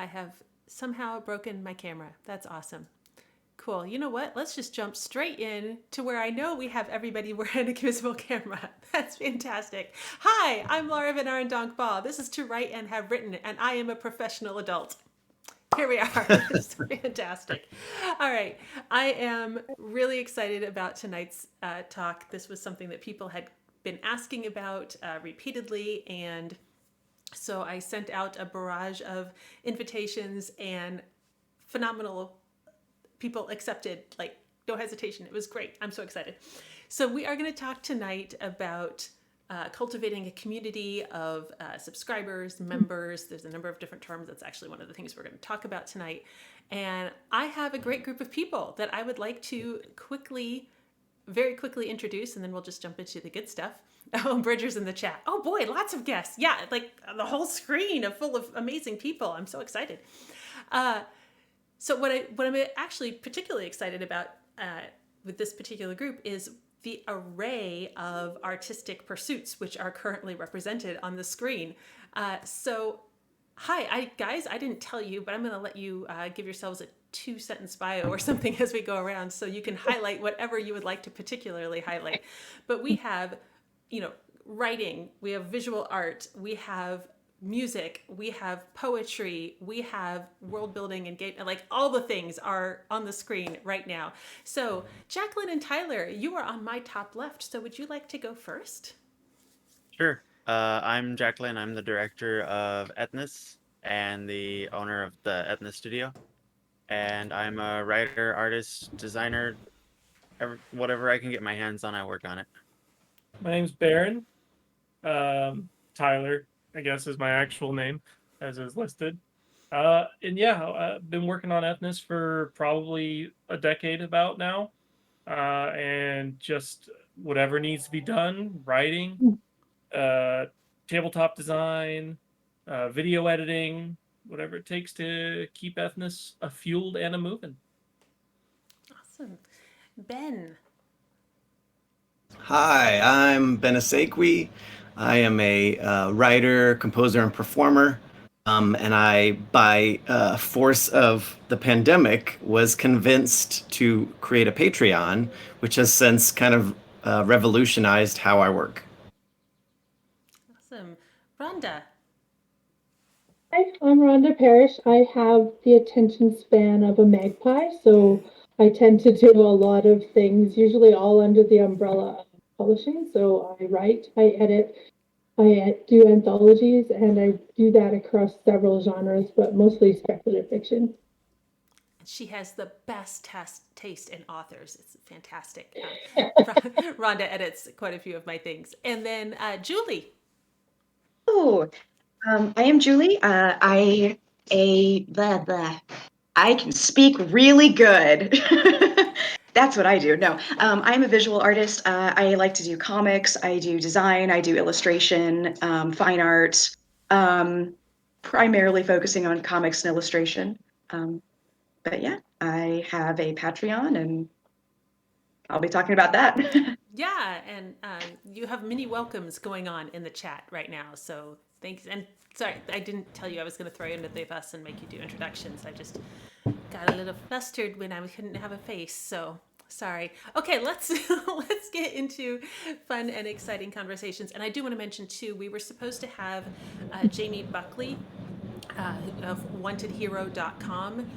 I have somehow broken my camera. That's awesome. Cool. You know what? Let's just jump straight in to where I know we have everybody wearing a visible camera. That's fantastic. Hi, I'm Laura VanArendonk Baugh. This is To Write and Have Written, and I am a professional adult. Here we are. This is fantastic. All right. I am really excited about tonight's talk. This was something that people had been asking about repeatedly, and so I sent out a barrage of invitations, and phenomenal people accepted, like, no hesitation. It was great. I'm so excited. So we are going to talk tonight about cultivating a community of subscribers, members. There's a number of different terms. That's actually one of the things we're going to talk about tonight. And I have a great group of people that I would like to very quickly introduce, and then we'll just jump into the good stuff. Oh, Bridger's in the chat. Oh boy, lots of guests. Yeah, like the whole screen full of amazing people. I'm so excited. So what I'm actually particularly excited about with this particular group is the array of artistic pursuits which are currently represented on the screen. So, hi, guys. I didn't tell you, but I'm going to let you give yourselves a 2-sentence bio or something as we go around, so you can highlight whatever you would like to particularly highlight. But we have, writing, we have visual art, we have music, we have poetry, we have world building and game, like all the things are on the screen right now. So Jacqueline and Tyler, you are on my top left. So would you like to go first? Sure. I'm Jacqueline. I'm the director of Ethnos and the owner of the Ethnos Studio. And I'm a writer, artist, designer, whatever I can get my hands on, I work on it. My name's Baron. Tyler, I guess, is my actual name, as is listed. And yeah, I've been working on Ethnos for probably a decade about now. And just whatever needs to be done, writing, tabletop design, video editing, whatever it takes to keep Ethnos a fueled and a moving. Awesome. Ben. Hi, I'm Ben Asekwi. I am a writer, composer, and performer. And I, by force of the pandemic, was convinced to create a Patreon, which has since kind of revolutionized how I work. Awesome. Rhonda. Hi, I'm Rhonda Parrish. I have the attention span of a magpie, so I tend to do a lot of things, usually all under the umbrella of publishing. So I write, I edit, I do anthologies, and I do that across several genres, but mostly speculative fiction. She has the best taste in authors. It's fantastic. Rhonda edits quite a few of my things. And then Julie. Oh, I am Julie. I can speak really good. That's what I do. No, I'm a visual artist. I like to do comics. I do design. I do illustration, fine art, primarily focusing on comics and illustration. But yeah, I have a Patreon, and I'll be talking about that. Yeah, and you have many welcomes going on in the chat right now. So thanks. And sorry, I didn't tell you I was going to throw you into the bus and make you do introductions. I just got a little flustered when I couldn't have a face. So sorry. Okay, let's let's get into fun and exciting conversations. And I do want to mention too, we were supposed to have Jamie Buckley of wantedhero.com.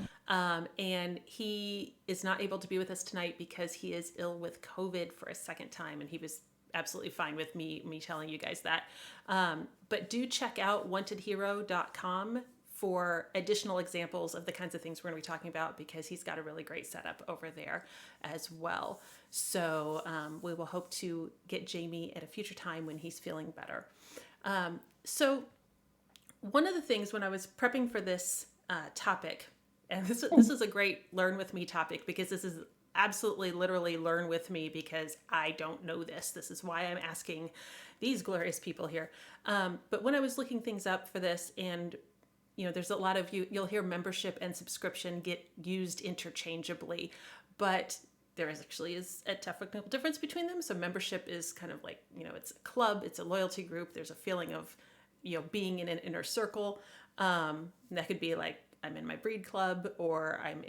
And he is not able to be with us tonight because he is ill with COVID for a second time, and he was absolutely fine with me telling you guys that. But do check out wantedhero.com for additional examples of the kinds of things we're going to be talking about, because he's got a really great setup over there as well. So we will hope to get Jamie at a future time when he's feeling better. So one of the things when I was prepping for this topic, and this is a great learn with me topic, because this is absolutely literally learn with me, because I don't know this. This is why I'm asking these glorious people here. But when I was looking things up for this, and there's a lot of you'll hear membership and subscription get used interchangeably, but there is a technical difference between them. So membership is kind of like, it's a club, it's a loyalty group. There's a feeling of, being in an inner circle. That could be like I'm in my breed club, or I'm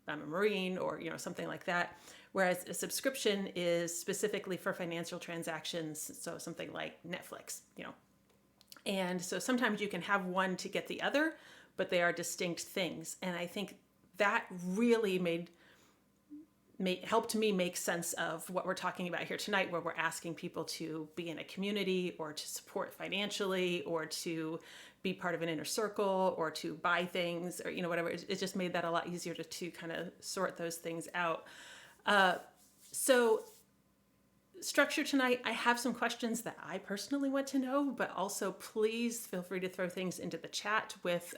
a Marine, or something like that. Whereas a subscription is specifically for financial transactions, so something like Netflix. And so sometimes you can have one to get the other, but they are distinct things. And I think that really helped me make sense of what we're talking about here tonight, where we're asking people to be in a community, or to support financially, or to be part of an inner circle, or to buy things, or whatever. It just made that a lot easier to kind of sort those things out. So structure tonight, I have some questions that I personally want to know, but also please feel free to throw things into the chat with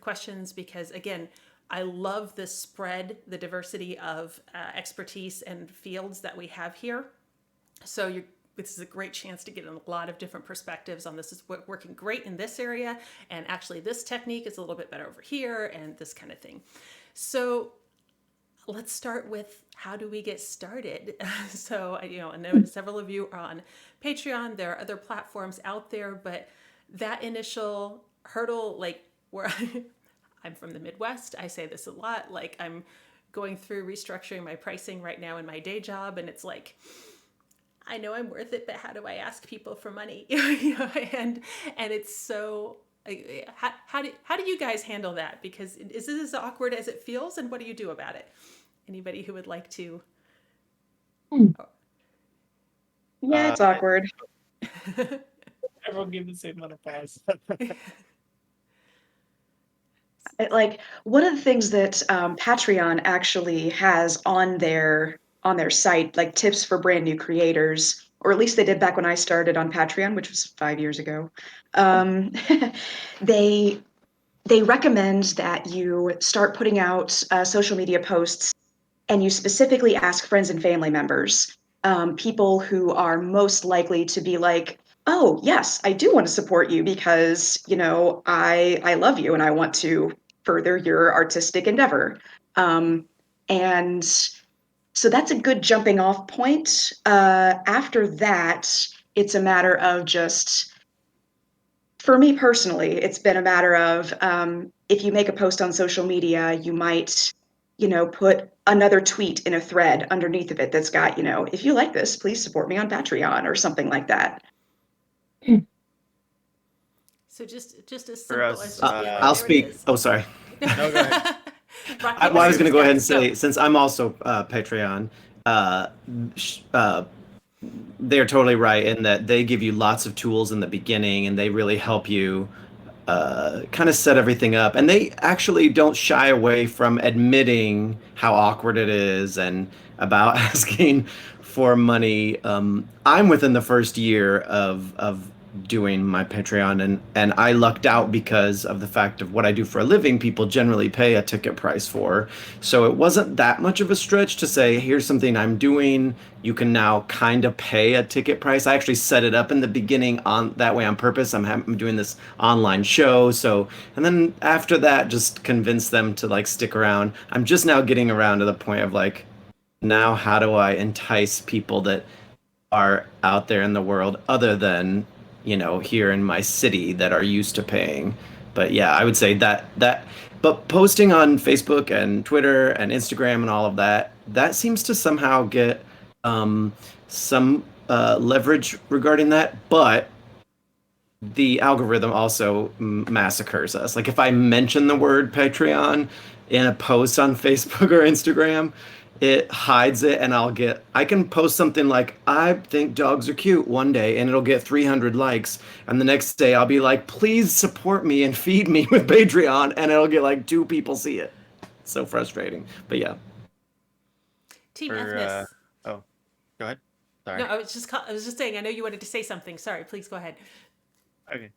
questions, because again, I love the spread, the diversity of expertise and fields that we have here. So this is a great chance to get a lot of different perspectives on this is working great in this area, and actually this technique is a little bit better over here, and this kind of thing. So let's start with, how do we get started? So, I know several of you are on Patreon. There are other platforms out there, but that initial hurdle, like where I'm from the Midwest, I say this a lot, like I'm going through restructuring my pricing right now in my day job, and it's like, I know I'm worth it, but how do I ask people for money? And it's so, how do you guys handle that? Because is this as awkward as it feels, and what do you do about it? Anybody who would like to? Yeah, it's awkward. Everyone give the same amount of pause. Like, one of the things that Patreon actually has on their site, like tips for brand new creators, or at least they did back when I started on Patreon, which was 5 years ago. They recommend that you start putting out social media posts, and you specifically ask friends and family members, people who are most likely to be like, oh yes, I do want to support you because I love you and I want to further your artistic endeavor. And so that's a good jumping off point. After that, it's a matter of just, for me personally, it's been a matter of, if you make a post on social media, you might, put another tweet in a thread underneath of it that's got, if you like this, please support me on Patreon or something like that. So just as For simple us, as just being like, I'll there speak. it is. Oh, sorry. No, go ahead. Rocky, Well, I was going to go ahead and guys, say, go. since I'm also Patreon, they're totally right in that they give you lots of tools in the beginning, and they really help you kind of set everything up. And they actually don't shy away from admitting how awkward it is and about asking for money. I'm within the first year of doing my Patreon, and I lucked out because of the fact of what I do for a living. People generally pay a ticket price for, so it wasn't that much of a stretch to say, here's something I'm doing, you can now kind of pay a ticket price. I actually set it up in the beginning on that way on purpose. I'm doing this online show, so, and then after that, just convince them to like stick around. I'm just now getting around to the point of like, now how do I entice people that are out there in the world other than, here in my city, that are used to paying. But yeah, I would say that but posting on Facebook and Twitter and Instagram and all of that seems to somehow get some leverage regarding that. But the algorithm also massacres us. Like if I mention the word Patreon in a post on Facebook or Instagram, it hides it, and I can post something like, I think dogs are cute, one day, and it'll get 300 likes, and the next day I'll be like, please support me and feed me with Patreon, and it'll get like 2 people see it. So frustrating. But yeah. Team For Ethnos. oh, go ahead. Sorry. No, I was just saying, I know you wanted to say something. Sorry, please go ahead. Okay.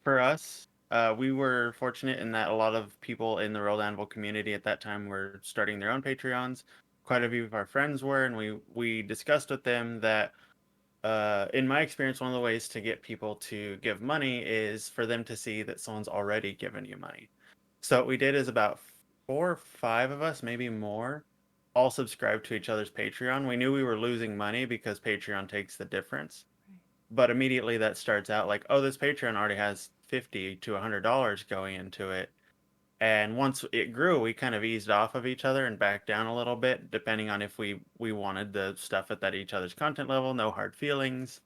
For us, we were fortunate in that a lot of people in the Rolled Anvil community at that time were starting their own Patreons. Quite a few of our friends were, and we discussed with them that, in my experience, one of the ways to get people to give money is for them to see that someone's already given you money. So what we did is about 4 or 5 of us, maybe more, all subscribed to each other's Patreon. We knew we were losing money because Patreon takes the difference. But immediately that starts out like, oh, this Patreon already has $50 to $100 going into it. And once it grew, we kind of eased off of each other and backed down a little bit, depending on if we wanted the stuff at that each other's content level, no hard feelings.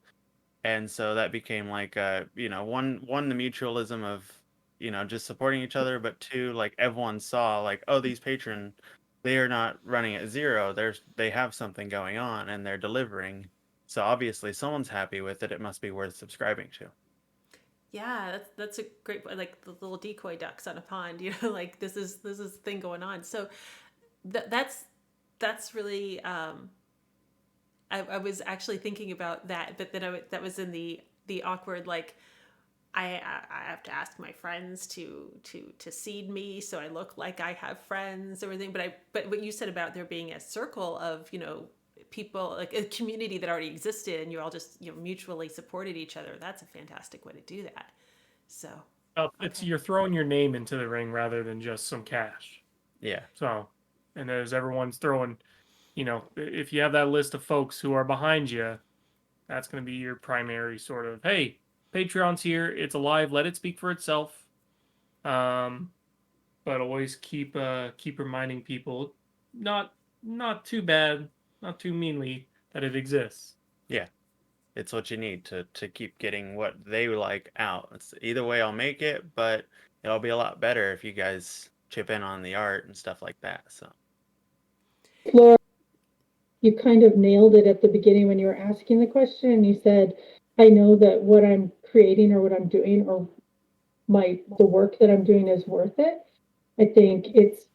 And so that became like one the mutualism of just supporting each other, but two, like everyone saw like, oh, these patron, they are not running at zero. They have something going on and they're delivering. So obviously someone's happy with it. It must be worth subscribing to. Yeah, that's a great, like the little decoy ducks on a pond, like this is a thing going on. So that's really I was actually thinking about that, but then that was in the awkward, like I have to ask my friends to seed me so I look like I have friends or everything. But what you said about there being a circle of people, like a community that already existed, and you all just mutually supported each other. That's a fantastic way to do that. So It's okay. you're throwing your name into the ring rather than just some cash. Yeah. So, and as everyone's throwing, if you have that list of folks who are behind you, that's going to be your primary sort of, hey, Patreon's here, it's alive, let it speak for itself. Um, but always keep reminding people, not not too bad, not too meanly, that it exists. Yeah. It's what you need to keep getting what they like out. It's either way I'll make it, but it'll be a lot better if you guys chip in on the art and stuff like that. So Laura, you kind of nailed it at the beginning when you were asking the question, and you said, I know that what I'm creating or what I'm doing or the work that I'm doing is worth it. I think it's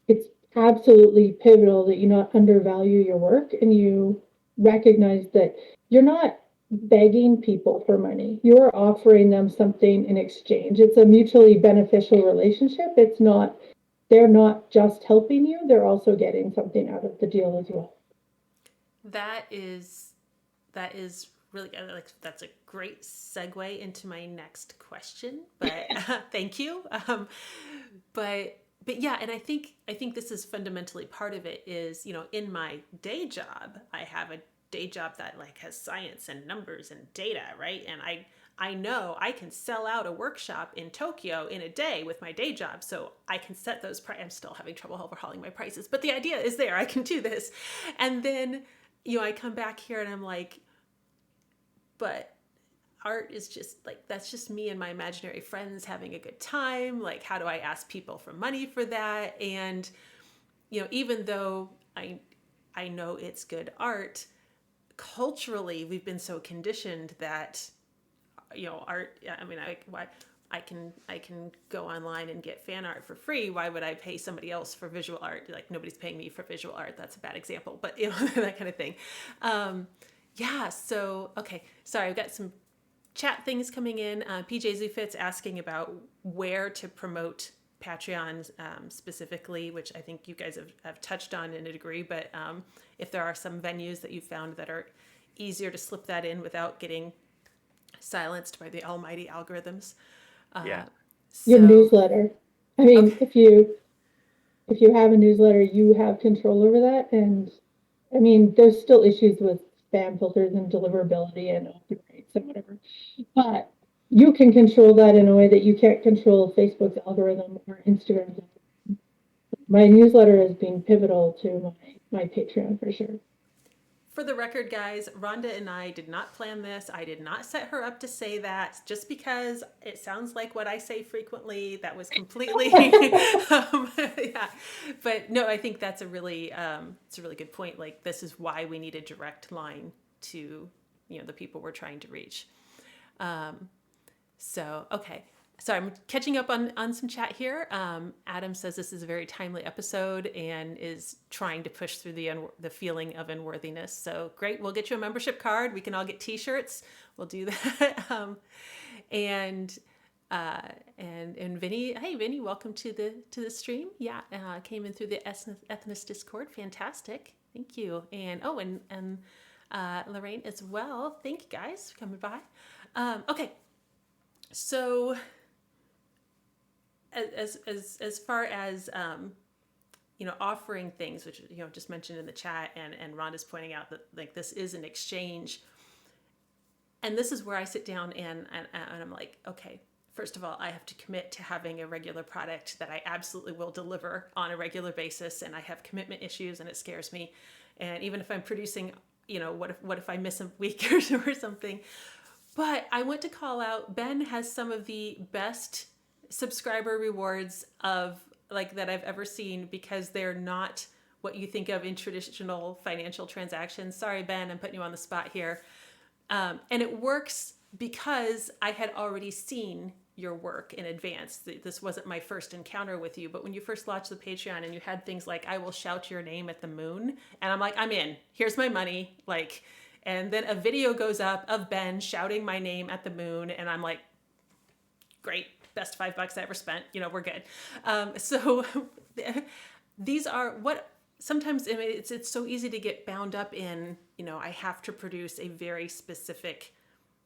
absolutely pivotal that you not undervalue your work and you recognize that you're not begging people for money. You're offering them something in exchange. It's a mutually beneficial relationship. They're not just helping you, they're also getting something out of the deal as well. That is that is really like that's a great segue into my next question. But thank you. But yeah, and I think this is fundamentally part of it. Is in my day job, I have a day job that like has science and numbers and data, right? And I know I can sell out a workshop in Tokyo in a day with my day job. So I can set those prices. I'm still having trouble overhauling my prices, but the idea is there. I can do this. And then, I come back here and I'm like, but art is just like, that's just me and my imaginary friends having a good time. Like, how do I ask people for money for that? And, even though I know it's good art, culturally, we've been so conditioned that art. I mean, I can go online and get fan art for free. Why would I pay somebody else for visual art? Like nobody's paying me for visual art. That's a bad example, but that kind of thing. Yeah. So okay. Sorry, I've got some chat things coming in. PJ Zufit's asking about where to promote Patreon specifically, which I think you guys have touched on in a degree. But if there are some venues that you found that are easier to slip that in without getting silenced by the almighty algorithms. yeah. Your So newsletter. I mean, okay. if you have a newsletter, you have control over that. And I mean, there's still issues with spam filters and deliverability and open rates and whatever. But you can control that in a way that you can't control Facebook's algorithm or Instagram's. My newsletter has been pivotal to my Patreon for sure. For the record, guys, Rhonda and I did not plan this. I did not set her up to say that just because it sounds like what I say frequently. That was completely, yeah. But no, I think that's it's a really good point. Like this is why we need a direct line to, the people we're trying to reach. So, okay. So I'm catching up on some chat here. Adam says this is a very timely episode and is trying to push through the feeling of unworthiness. So great, we'll get you a membership card. We can all get T-shirts. We'll do that. And Vinny, hey Vinny, welcome to the stream. Yeah, came in through the Ethnos Discord. Fantastic, thank you. And Lorraine as well. Thank you guys for coming by. Okay, so. As far as offering things, which just mentioned in the chat, and Rhonda's pointing out that like this is an exchange, and this is where I sit down and I'm like, okay, first of all, I have to commit to having a regular product that I absolutely will deliver on a regular basis, and I have commitment issues, and it scares me. And even if I'm producing, what if I miss a week or something? But I want to call out, Ben has some of the best subscriber rewards of that I've ever seen, because they're not what you think of in traditional financial transactions. Sorry, Ben, I'm putting you on the spot here. And it works because I had already seen your work in advance. This wasn't my first encounter with you, but when you first launched the Patreon and you had things like, I will shout your name at the moon, and I'm like, I'm in, here's my money. And then a video goes up of Ben shouting my name at the moon, and I'm like, great, best $5 I ever spent, we're good. So these are what sometimes it's so easy to get bound up in, I have to produce a very specific,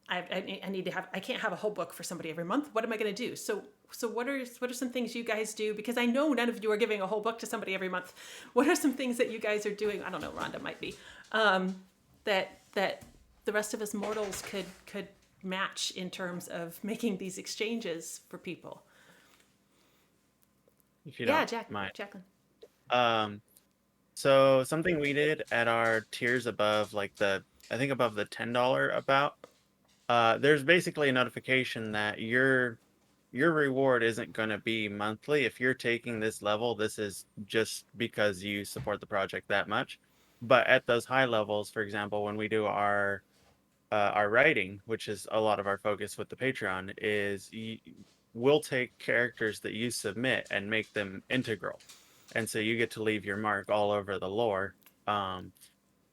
I need to have, I can't have a whole book for somebody every month. What am I going to do? So what are some things you guys do? Because I know none of you are giving a whole book to somebody every month. What are some things that you guys are doing? I don't know, Rhonda might be, that the rest of us mortals could match in terms of making these exchanges for people. If you don't mind. Jacqueline. So something we did at our tiers above, I think above the $10 about, there's basically a notification that your reward isn't going to be monthly. If you're taking this level, this is just because you support the project that much. But at those high levels, for example, when we do our writing, which is a lot of our focus with the Patreon, is we'll take characters that you submit and make them integral. And so you get to leave your mark all over the lore.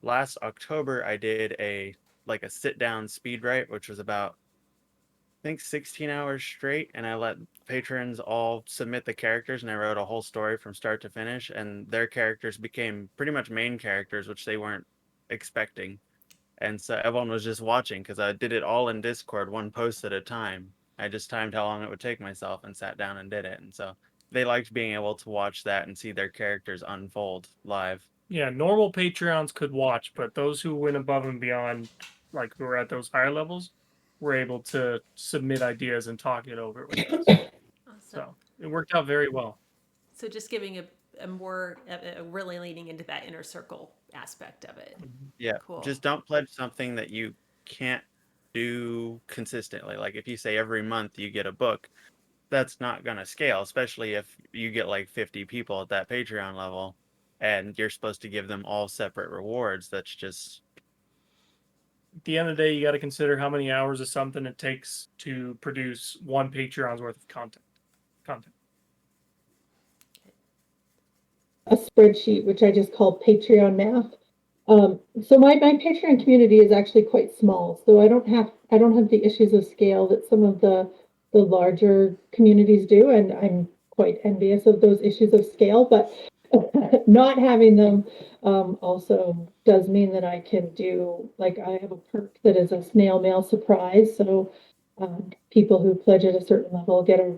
Last October, I did a sit-down speed write, which was about, I think, 16 hours straight, and I let patrons all submit the characters, and I wrote a whole story from start to finish, and their characters became pretty much main characters, which they weren't expecting. And so everyone was just watching, because I did it all in Discord, one post at a time. I just timed how long it would take myself and sat down and did it. And so they liked being able to watch that and see their characters unfold live. Yeah, normal Patreons could watch, but those who went above and beyond, who are at those higher levels, were able to submit ideas and talk it over with us. Awesome. So it worked out very well. So just giving a more, really leaning into that inner circle aspect of it. Yeah. Cool. Just don't pledge something that you can't do consistently. Like if you say every month you get a book, that's not going to scale, especially if you get 50 people at that Patreon level and you're supposed to give them all separate rewards. That's just... At the end of the day, you got to consider how many hours of something it takes to produce one Patreon's worth of content. A spreadsheet, which I just call Patreon math. So my Patreon community is actually quite small, so I don't have the issues of scale that some of the larger communities do, and I'm quite envious of those issues of scale. But not having them also does mean that I can do, I have a perk that is a snail mail surprise. So people who pledge at a certain level get a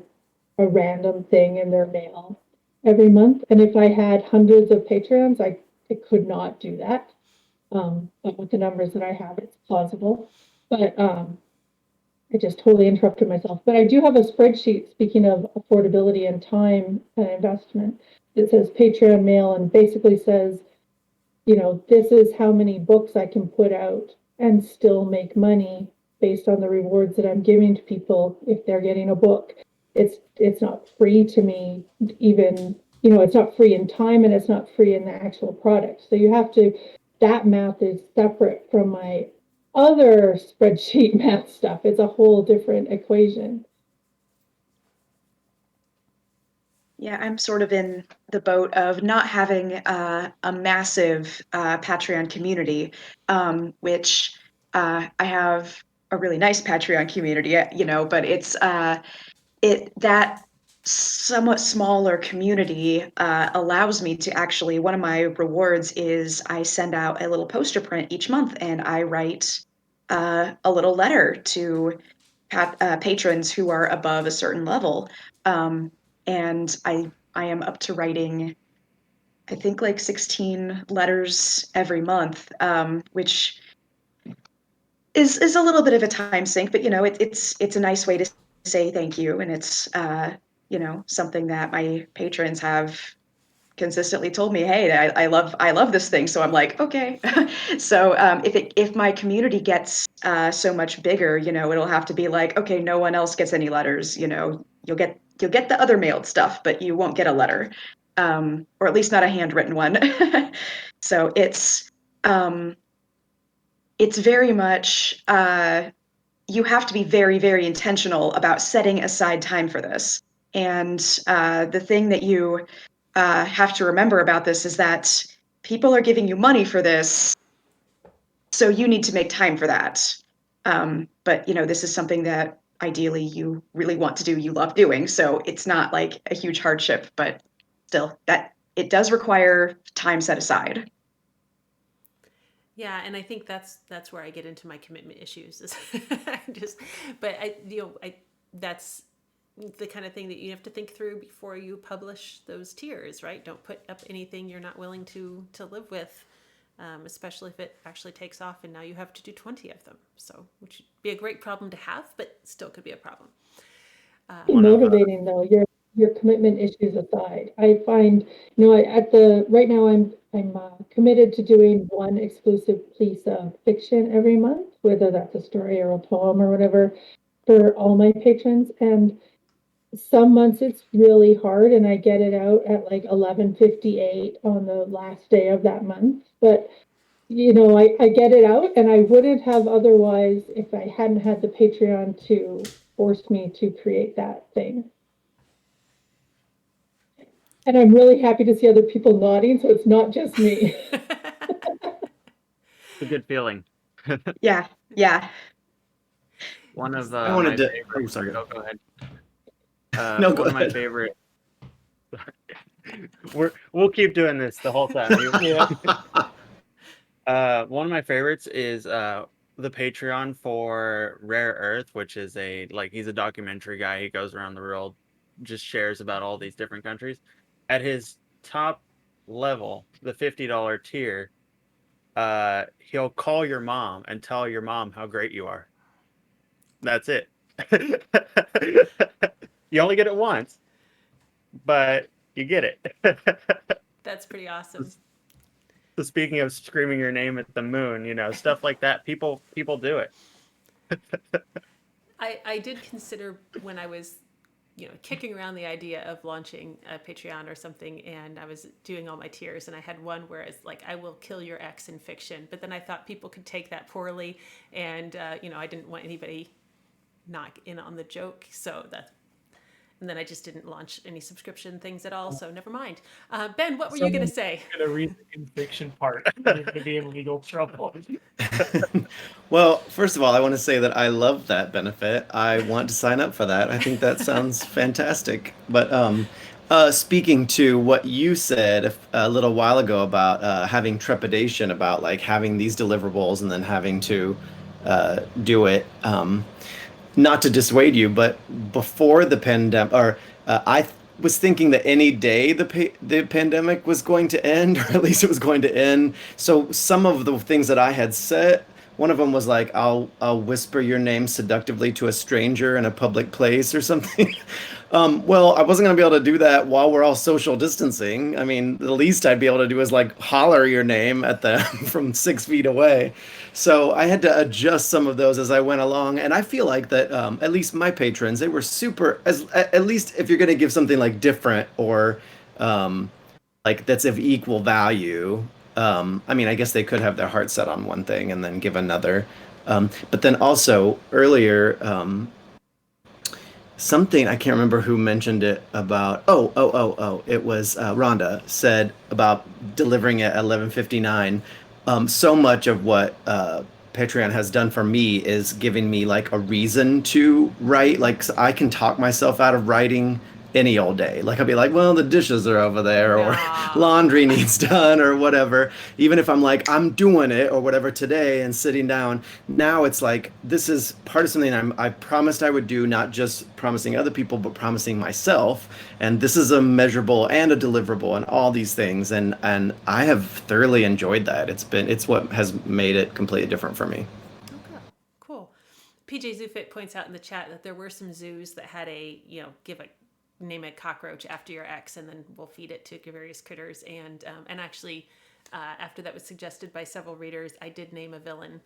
random thing in their mail every month. And if I had hundreds of Patreons, I could not do that. But with the numbers that I have, it's plausible. But I just totally interrupted myself. But I do have a spreadsheet, speaking of affordability and time and investment, that says Patreon mail and basically says, this is how many books I can put out and still make money based on the rewards that I'm giving to people if they're getting a book. It's not free to me, even, it's not free in time, and it's not free in the actual product. So you have to, that math is separate from my other spreadsheet math stuff. It's a whole different equation. Yeah, I'm sort of in the boat of not having a massive Patreon community, which I have a really nice Patreon community, but it's that somewhat smaller community allows me to actually, one of my rewards is I send out a little poster print each month, and I write a little letter to patrons who are above a certain level. And I am up to writing, I think, 16 letters every month, which is a little bit of a time sink, but it's a nice way to say thank you, and it's something that my patrons have consistently told me, hey, I love this thing. So I'm like, okay. So if my community gets so much bigger, it'll have to be like, okay, no one else gets any letters. You'll get the other mailed stuff, but you won't get a letter, or at least not a handwritten one. So it's very much you have to be very, very intentional about setting aside time for this. And the thing that you have to remember about this is that people are giving you money for this, so you need to make time for that. But this is something that ideally you really want to do, you love doing, so it's not like a huge hardship, but still, that it does require time set aside. Yeah, and I think that's where I get into my commitment issues. Is but that's the kind of thing that you have to think through before you publish those tiers, right? Don't put up anything you're not willing to live with, especially if it actually takes off and now you have to do 20 of them. So, which would be a great problem to have, but still could be a problem. Motivating though, your commitment issues aside. I find, right now I'm committed to doing one exclusive piece of fiction every month, whether that's a story or a poem or whatever, for all my patrons. And some months it's really hard and I get it out at like 11:58 on the last day of that month. But I get it out, and I wouldn't have otherwise if I hadn't had the Patreon to force me to create that thing. And I'm really happy to see other people nodding, so it's not just me. It's a good feeling. Yeah. One of I wanted my to. favorite. Oh, sorry. Oh, go ahead. No, go one of my ahead. favorite. We'll keep doing this the whole time. Yeah. One of my favorites is the Patreon for Rare Earth, which is he's a documentary guy. He goes around the world, just shares about all these different countries. At his top level, the $50 tier, he'll call your mom and tell your mom how great you are. That's it. You only get it once, but you get it. That's pretty awesome. So speaking of screaming your name at the moon, stuff like that, people do it. I did consider when I was, kicking around the idea of launching a Patreon or something, and I was doing all my tiers, and I had one where it's like, I will kill your ex in fiction. But then I thought people could take that poorly, and, I didn't want anybody not in on the joke. And then I just didn't launch any subscription things at all, so never mind. Ben, what were you going to say? I'm going to read the conviction part. You're going to be in legal trouble. Well, first of all, I want to say that I love that benefit. I want to sign up for that. I think that sounds fantastic. But speaking to what you said a little while ago about having trepidation about like having these deliverables and then having to do it. Not to dissuade you, but before the pandemic, or I was thinking that any day the pandemic was going to end, or at least it was going to end. So some of the things that I had said, one of them was like, I'll whisper your name seductively to a stranger in a public place or something. Well, I wasn't going to be able to do that while we're all social distancing. I mean, the least I'd be able to do is like holler your name at them from 6 feet away. So I had to adjust some of those as I went along. And I feel like that at least my patrons, they were super, at least if you're going to give something like different or like that's of equal value. I mean, I guess they could have their heart set on one thing and then give another. But then also earlier, something I can't remember who mentioned it about. It was Rhonda said about delivering at 11:59. So much of what Patreon has done for me is giving me like a reason to write. Like I can talk myself out of writing any old day. Like I'll be like, well, the dishes are over there, or laundry needs done, or whatever. Even if I'm like, I'm doing it, or whatever today, and sitting down. Now it's like this is part of something I promised I would do, not just promising other people, but promising myself. And this is a measurable and a deliverable, and all these things. And I have thoroughly enjoyed that. It's what has made it completely different for me. Okay, cool. PJ Zoofit points out in the chat that there were some zoos that had a, name a cockroach after your ex, and then we'll feed it to various critters. And actually, after that was suggested by several readers, I did name a villain,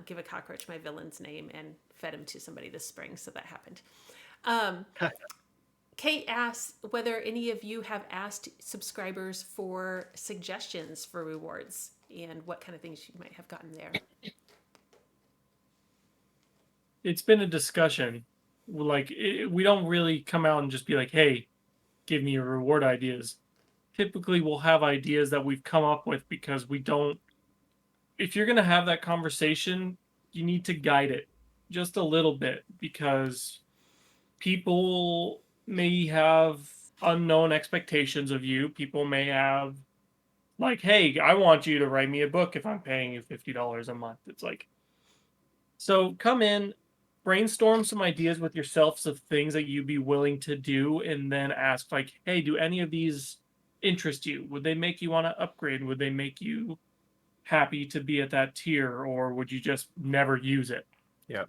give a cockroach my villain's name, and fed him to somebody this spring. So that happened. Kate asks whether any of you have asked subscribers for suggestions for rewards and what kind of things you might have gotten there. It's been a discussion. We don't really come out and just be like, hey, give me your reward ideas. Typically, we'll have ideas that we've come up with because we don't. If you're going to have that conversation, you need to guide it just a little bit, because people may have unknown expectations of you. People may have, like, hey, I want you to write me a book if I'm paying you $50 a month. It's like, so come in, brainstorm some ideas with yourselves of things that you'd be willing to do, and then ask, like, hey, do any of these interest you? Would they make you want to upgrade? Would they make you happy to be at that tier, or would you just never use it? Yeah.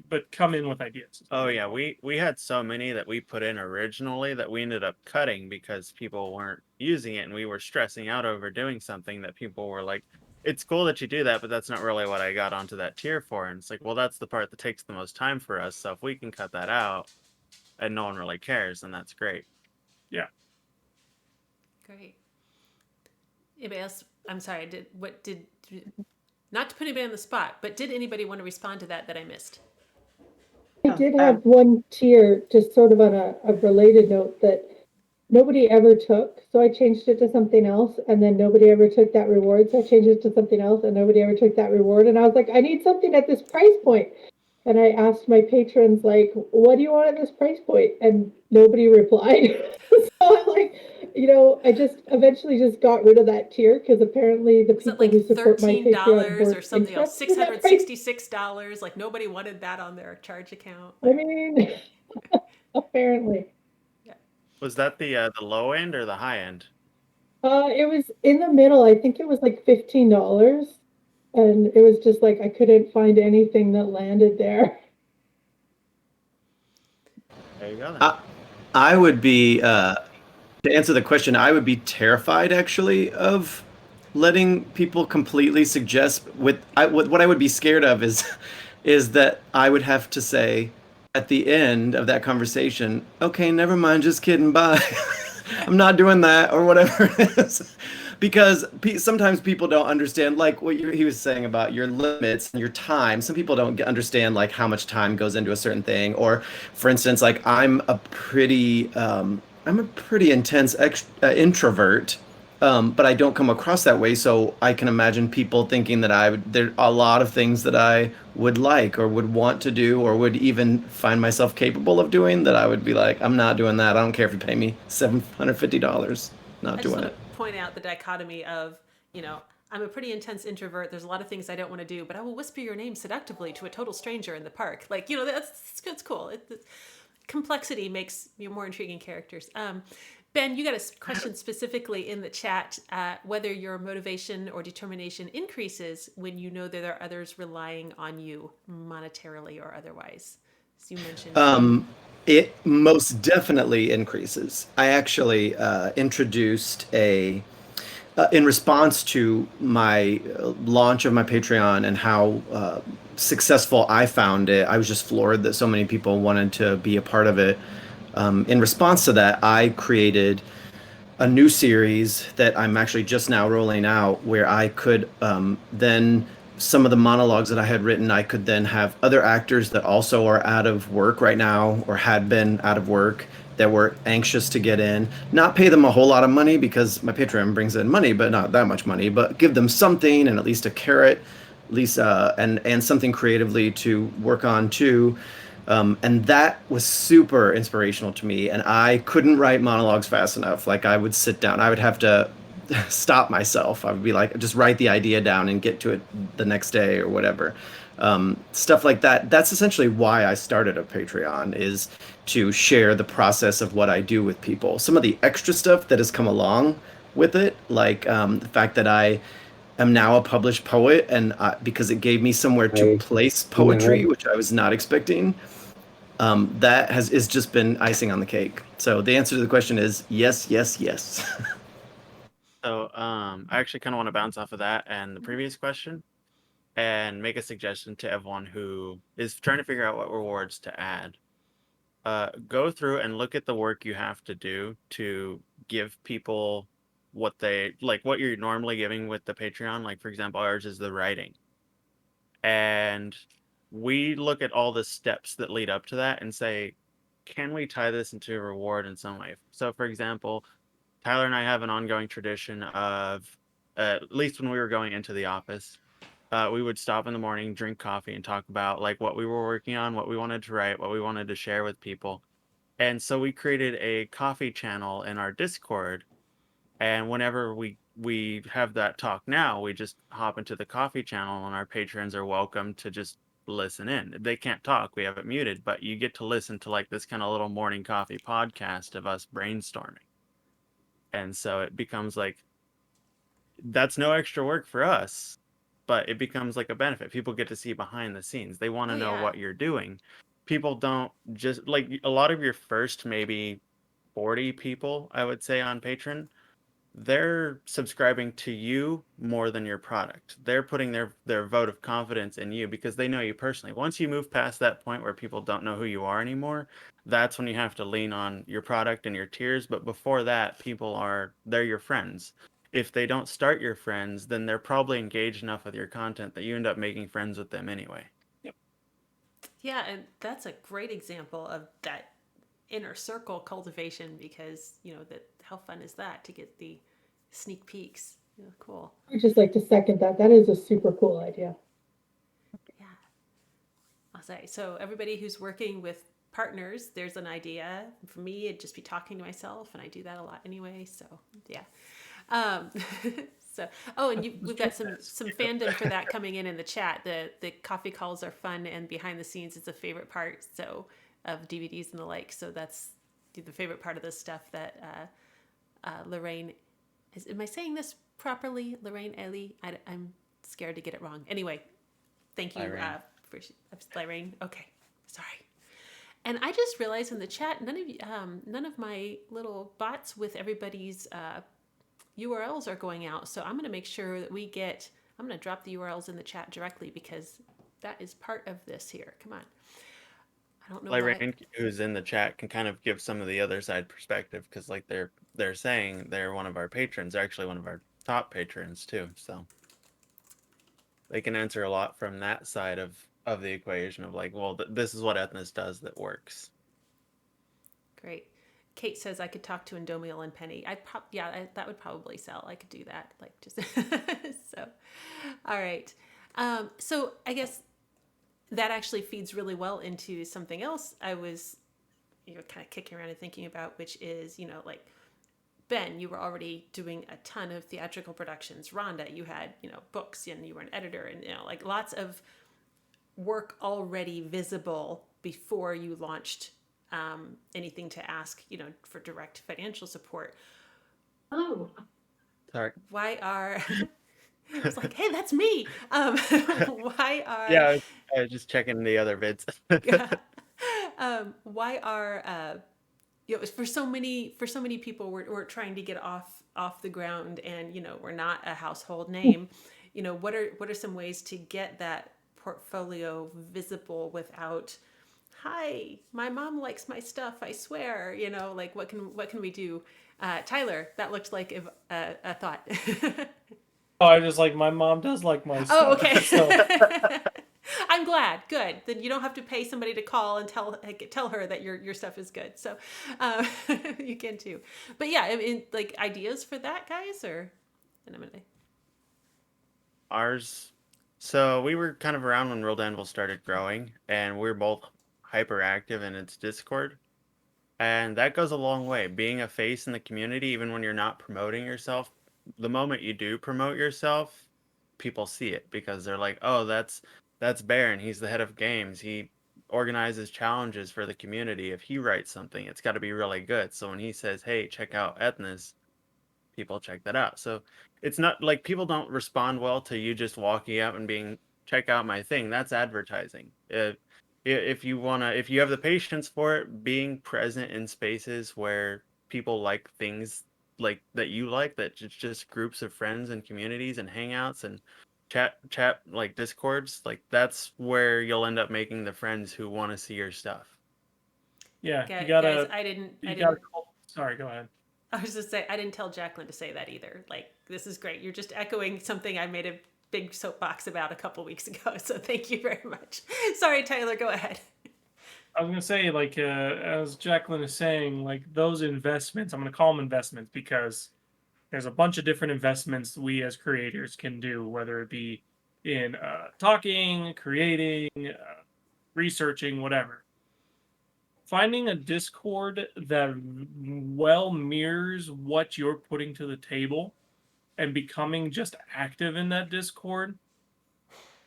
But come in with ideas. Oh yeah, we had so many that we put in originally that we ended up cutting because people weren't using it, and we were stressing out over doing something that people were like, it's cool that you do that, but that's not really what I got onto that tier for. And it's like, well, that's the part that takes the most time for us. So if we can cut that out and no one really cares, then that's great. Yeah. Great. Anybody else? I'm sorry. Not to put anybody on the spot, but did anybody want to respond to that I missed? I did have one tier, just sort of on a related note, that nobody ever took. So I changed it to something else, and then nobody ever took that reward. So I changed it to something else, and nobody ever took that reward. And I was like, I need something at this price point. And I asked my patrons, like, what do you want at this price point? And nobody replied. So I'm like, I just eventually just got rid of that tier, because apparently the people who support my Patreon $13 or something else, $666. Like, nobody wanted that on their charge account. I mean, apparently. Yeah. Was that the low end or the high end? It was in the middle. I think it was like $15. And it was just like I couldn't find anything that landed there. There you go then. I would be, to answer the question, I would be terrified actually of letting people completely suggest. What I would be scared of is that I would have to say at the end of that conversation, okay, never mind, just kidding, bye. I'm not doing that, or whatever it is. Because sometimes people don't understand, like what he was saying about your limits and your time. Some people don't understand like how much time goes into a certain thing. Or, for instance, like I'm a pretty intense introvert, but I don't come across that way. So I can imagine people thinking that there are a lot of things that I would like or would want to do or would even find myself capable of doing, that I would be like, I'm not doing that. I don't care if you pay me $750. Not doing it. Point out the dichotomy of, I'm a pretty intense introvert. There's a lot of things I don't want to do, but I will whisper your name seductively to a total stranger in the park. Like, that's cool. Complexity makes more intriguing characters. Ben, you got a question specifically in the chat, whether your motivation or determination increases when you know that there are others relying on you monetarily or otherwise. As you mentioned. It most definitely increases. I actually introduced in response to my launch of my Patreon and how successful I found it. I was just floored that so many people wanted to be a part of it. In response to that, I created a new series that I'm actually just now rolling out, where I could then, some of the monologues that I had written, I could then have other actors that also are out of work right now or had been out of work that were anxious to get in, not pay them a whole lot of money, because my Patreon brings in money, but not that much money, but give them something, and at least a carrot, at least, and something creatively to work on too. And that was super inspirational to me. And I couldn't write monologues fast enough. Like, I would sit down, I would have to stop myself. I would be like, just write the idea down and get to it the next day or whatever. Stuff like that. That's essentially why I started a Patreon, is to share the process of what I do with people. Some of the extra stuff that has come along with it, like the fact that I am now a published poet, and because it gave me somewhere to place poetry, which I was not expecting, that is just been icing on the cake. So the answer to the question is yes, yes, yes. So I actually kind of want to bounce off of that and the previous question and make a suggestion to everyone who is trying to figure out what rewards to add. Go through and look at the work you have to do to give people what they like, what you're normally giving with the Patreon. Like, for example, ours is the writing. And we look at all the steps that lead up to that and say, can we tie this into a reward in some way? So, for example, Tyler and I have an ongoing tradition of, at least when we were going into the office, we would stop in the morning, drink coffee, and talk about like what we were working on, what we wanted to write, what we wanted to share with people. And so we created a coffee channel in our Discord. And whenever we have that talk now, we just hop into the coffee channel, and our patrons are welcome to just listen in. They can't talk, we have it muted, but you get to listen to like this kind of little morning coffee podcast of us brainstorming. And so it becomes like that's no extra work for us, but it becomes like a benefit. People get to see behind the scenes. They want to Oh, know yeah. what you're doing. People don't just like a lot of your first maybe 40 people, I would say, on Patreon, they're subscribing to you more than your product. They're putting their vote of confidence in you because they know you personally. Once you move past that point where people don't know who you are anymore, that's when you have to lean on your product and your tiers. But before that, they're your friends. If they don't start your friends, then they're probably engaged enough with your content that you end up making friends with them anyway. Yeah, and that's a great example of that inner circle cultivation because, that how fun is that to get the sneak peeks? Cool. I'd just like to second that. That is a super cool idea. Yeah. I'll say. So everybody who's working with partners, there's an idea. For me, it'd just be talking to myself, and I do that a lot anyway. So yeah. Um, and we've got some fandom for that coming in the chat. The coffee calls are fun, and behind the scenes is a favorite part. So of DVDs and the like. So that's the favorite part of this stuff that Lorraine is. Am I saying this properly, Lorraine Ellie? I'm scared to get it wrong. Anyway, thank you for Lorraine. Okay, sorry. And I just realized in the chat, none of my little bots with everybody's URLs are going out. So I'm going to make sure that I'm going to drop the URLs in the chat directly because that is part of this here. Come on. I don't know. Lorraine, who's in the chat, can kind of give some of the other side perspective because, like, they're saying they're one of our patrons. They're actually one of our top patrons too, so they can answer a lot from that side of the equation of like, well, this is what Ethnos does that works. Great. Kate says I could talk to Indomiel and Penny. That would probably sell. I could do that. Like just so. All right. So I guess that actually feeds really well into something else I was, kind of kicking around and thinking about, which is, like Ben, you were already doing a ton of theatrical productions. Rhonda, you had, books and you were an editor and, like lots of work already visible before you launched anything to ask, for direct financial support. Oh, Sorry. Why are I was like, hey, that's me. Why are Yeah, I was just checking the other vids. Why are for so many people we're trying to get off the ground, and we're not a household name. What are some ways to get that portfolio visible without, hi, my mom likes my stuff, I swear, like what can we do? Tyler, that looked like a thought. Oh, I just like my mom does like my stuff. Oh, okay. So I'm glad. Good. Then you don't have to pay somebody to call and tell her that your stuff is good. So you can too. But yeah, I mean, like ideas for that, guys, or in a minute. Ours. So we were kind of around when Real Danville started growing, and we're both hyperactive in its Discord. And that goes a long way. Being a face in the community, even when you're not promoting yourself, the moment you do promote yourself, people see it because they're like, "Oh, that's Baron. He's the head of games. He organizes challenges for the community. If he writes something, it's got to be really good." So when he says, "Hey, check out Ethnos," people check that out. So it's not like people don't respond well to you just walking up and being, check out my thing. That's advertising. If you if you have the patience for it, being present in spaces where people like things like that you like, that it's just groups of friends and communities and hangouts and chat like discords, like that's where you'll end up making the friends who want to see your stuff. Yeah, you Guys, gotta, I didn't. sorry, go ahead. I was just say I didn't tell Jacqueline to say that either. Like, this is great. You're just echoing something I made a big soapbox about a couple weeks ago. So thank you very much. Sorry, Tyler. Go ahead. I was gonna say, like, as Jacqueline is saying, like those investments, I'm gonna call them investments because there's a bunch of different investments we as creators can do, whether it be in talking, creating, researching, whatever. Finding a Discord that well mirrors what you're putting to the table and becoming just active in that Discord,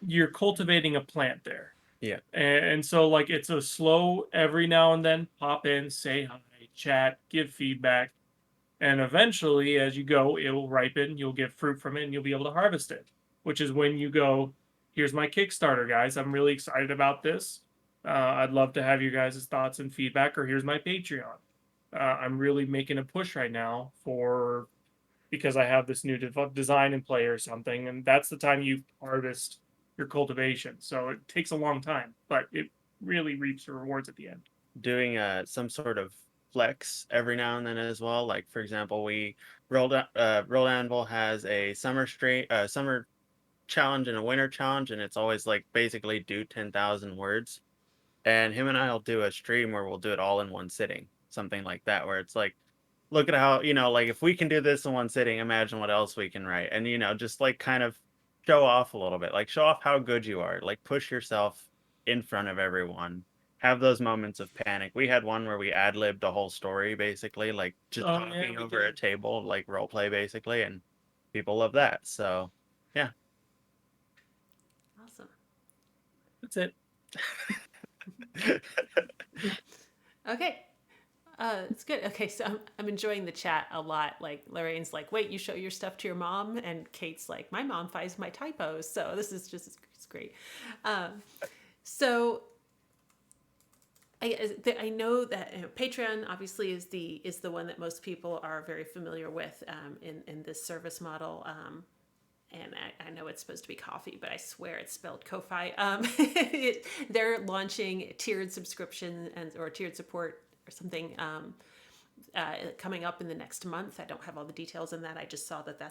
you're cultivating a plant there. Yeah. And so, like, it's a slow, every now and then pop in, say hi, chat, give feedback. And eventually, as you go, it will ripen, you'll get fruit from it, and you'll be able to harvest it, which is when you go, here's my Kickstarter, guys. I'm really excited about this. I'd love to have your guys' thoughts and feedback, or here's my Patreon. I'm really making a push right now because I have this new design in play or something, and that's the time you harvest your cultivation. So it takes a long time, but it really reaps the rewards at the end. Doing some sort of flex every now and then as well. Like for example, we Roll Anvil has a summer challenge and a winter challenge, and it's always like basically do 10,000 words. And him and I'll do a stream where we'll do it all in one sitting, something like that, where it's like, look at how, like if we can do this in one sitting, imagine what else we can write. And just like kind of show off a little bit, like show off how good you are, like push yourself in front of everyone. Have those moments of panic. We had one where we ad-libbed a whole story, basically, like just talking over a table, like role play, basically, and people love that. So, yeah. Awesome. That's it. Okay. It's good. Okay, so I'm enjoying the chat a lot. Like Lorraine's like, wait, you show your stuff to your mom, and Kate's like, my mom finds my typos. So this is just it's great. So I know that Patreon obviously is the one that most people are very familiar with in this service model. And I know it's supposed to be coffee, but I swear it's spelled Ko-Fi. They're launching tiered subscription or tiered support or something coming up in the next month. I don't have all the details in that. I just saw that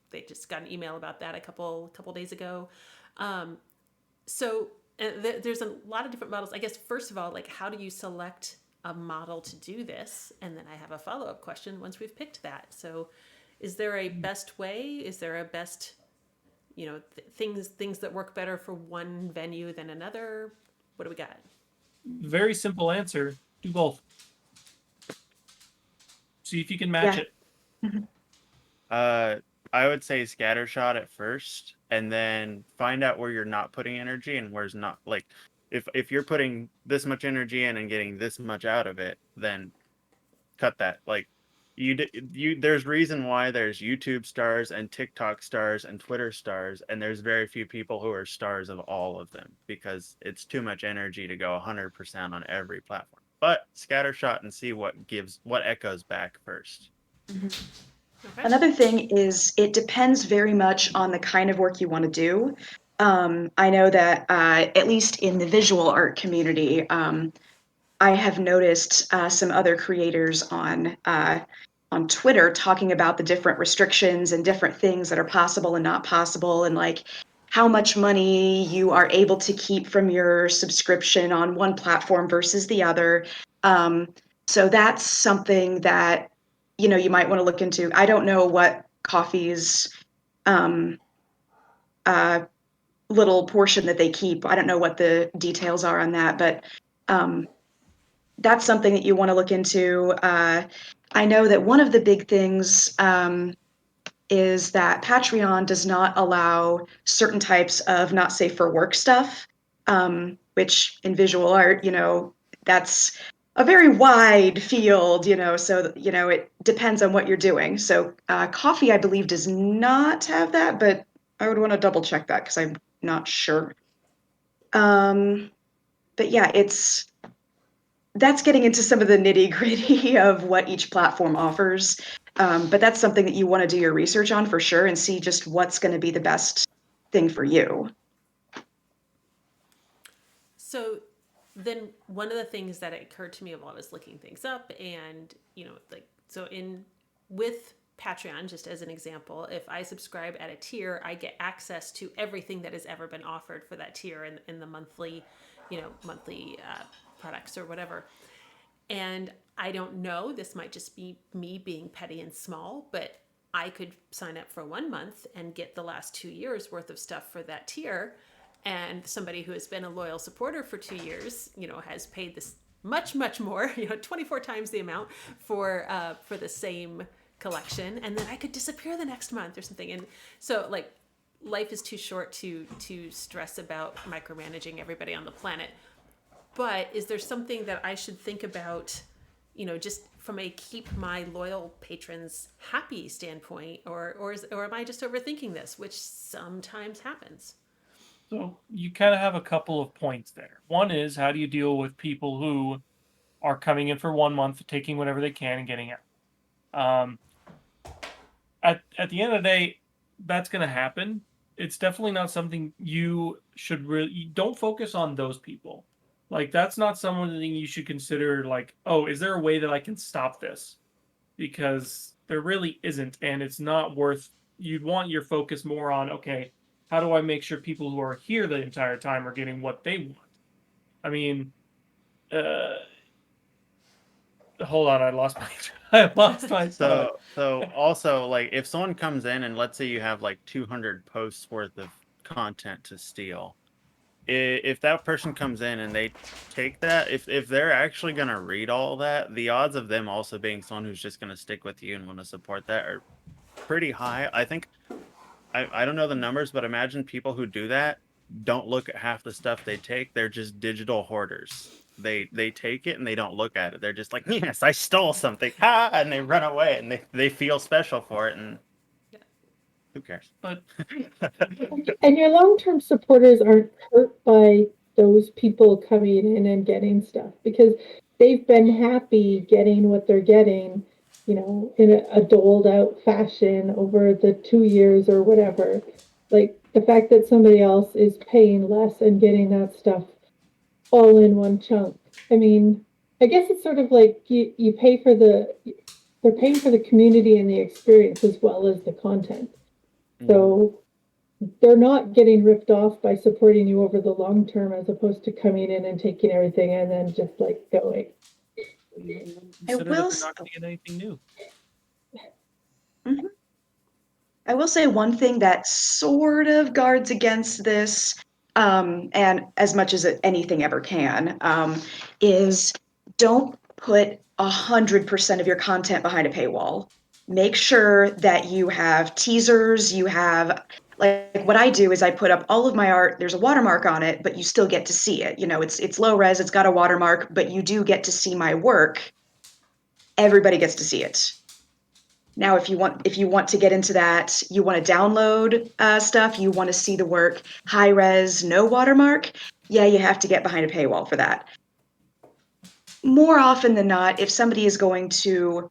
they just got an email about that a couple days ago. So there's a lot of different models. I guess first of all, like how do you select a model to do this? And then I have a follow-up question once we've picked that. So is there a best way? Is there a best, things that work better for one venue than another? What do we got? Very simple answer. Do both. See if you can match it. I would say scattershot at first, and then find out where you're not putting energy and where's not. Like, if you're putting this much energy in and getting this much out of it, then cut that. Like, there's reason why there's YouTube stars and TikTok stars and Twitter stars, and there's very few people who are stars of all of them because it's too much energy to go 100% on every platform. But scattershot and see what echoes back first. Okay. Another thing is it depends very much on the kind of work you want to do. I know that at least in the visual art community, I have noticed some other creators on Twitter talking about the different restrictions and different things that are possible and not possible, and like how much money you are able to keep from your subscription on one platform versus the other. So that's something that you might want to look into. I don't know what Coffee's little portion that they keep. I don't know what the details are on that, but that's something that you want to look into. I know that one of the big things is that Patreon does not allow certain types of not safe for work stuff, which in visual art, that's a very wide field, so it depends on what you're doing. So coffee, I believe, does not have that, but I would want to double check that because I'm not sure. But yeah, that's getting into some of the nitty-gritty of what each platform offers. But that's something that you want to do your research on for sure and see just what's going to be the best thing for you. So then one of the things that occurred to me while I was looking things up, and with Patreon, just as an example, if I subscribe at a tier, I get access to everything that has ever been offered for that tier in the monthly products or whatever. And I don't know, this might just be me being petty and small, but I could sign up for 1 month and get the last 2 years worth of stuff for that tier. And somebody who has been a loyal supporter for 2 years, has paid this much, much more, 24 times the amount for the same collection. And then I could disappear the next month or something. And so life is too short to stress about micromanaging everybody on the planet. But is there something that I should think about, just from a keep my loyal patrons happy standpoint, or am I just overthinking this, which sometimes happens? So you kind of have a couple of points there. One is, how do you deal with people who are coming in for 1 month, taking whatever they can and getting out? At the end of the day, that's going to happen. It's definitely not something you should don't focus on those people. Like, that's not something you should consider, like, oh, is there a way that I can stop this? Because there really isn't, and it's not worth. You'd want your focus more on, okay, how do I make sure people who are here the entire time are getting what they want? I mean, hold on, I lost my thought. So also, like, if someone comes in and let's say you have like 200 posts worth of content to steal, if that person comes in and they take that, if they're actually going to read all that, the odds of them also being someone who's just going to stick with you and want to support that are pretty high. I think, I don't know the numbers, but imagine people who do that don't look at half the stuff they take. They're just digital hoarders. They take it and they don't look at it. They're just like, yes, I stole something, ha, and they run away and they feel special for it, and who cares? But And your long-term supporters aren't hurt by those people coming in and getting stuff because they've been happy getting what they're getting, in a doled out fashion over the 2 years or whatever. Like the fact that somebody else is paying less and getting that stuff all in one chunk. I mean, I guess it's sort of like you pay for they're paying for the community and the experience as well as the content. So they're not getting ripped off by supporting you over the long term as opposed to coming in and taking everything and then just like going. consider that they're not going to get anything new. Mhm. I will say one thing that sort of guards against this, and as much as anything ever can, is don't put 100% of your content behind a paywall. Make sure that you have teasers, you have, like what I do is I put up all of my art, there's a watermark on it, but you still get to see it. It's low res, it's got a watermark, but you do get to see my work. Everybody gets to see it. Now, if you want to get into that, you want to download stuff, you want to see the work, high res, no watermark, yeah, you have to get behind a paywall for that. More often than not, if somebody is going to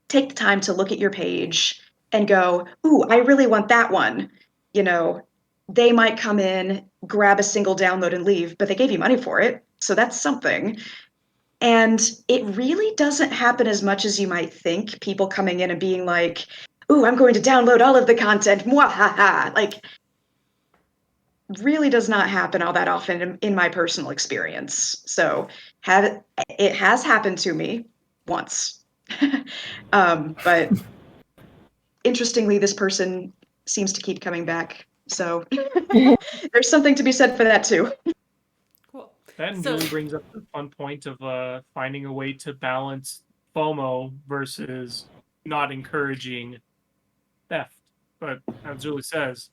take the time to look at your page and go, ooh, I really want that one, they might come in, grab a single download and leave, but they gave you money for it, so that's something. And it really doesn't happen as much as you might think, people coming in and being like, ooh, I'm going to download all of the content, mwahaha. Like, really does not happen all that often in my personal experience. So it has happened to me once. But interestingly, this person seems to keep coming back. So there's something to be said for that too. Cool. That really brings up the fun point of finding a way to balance FOMO versus not encouraging theft. But as Julie says,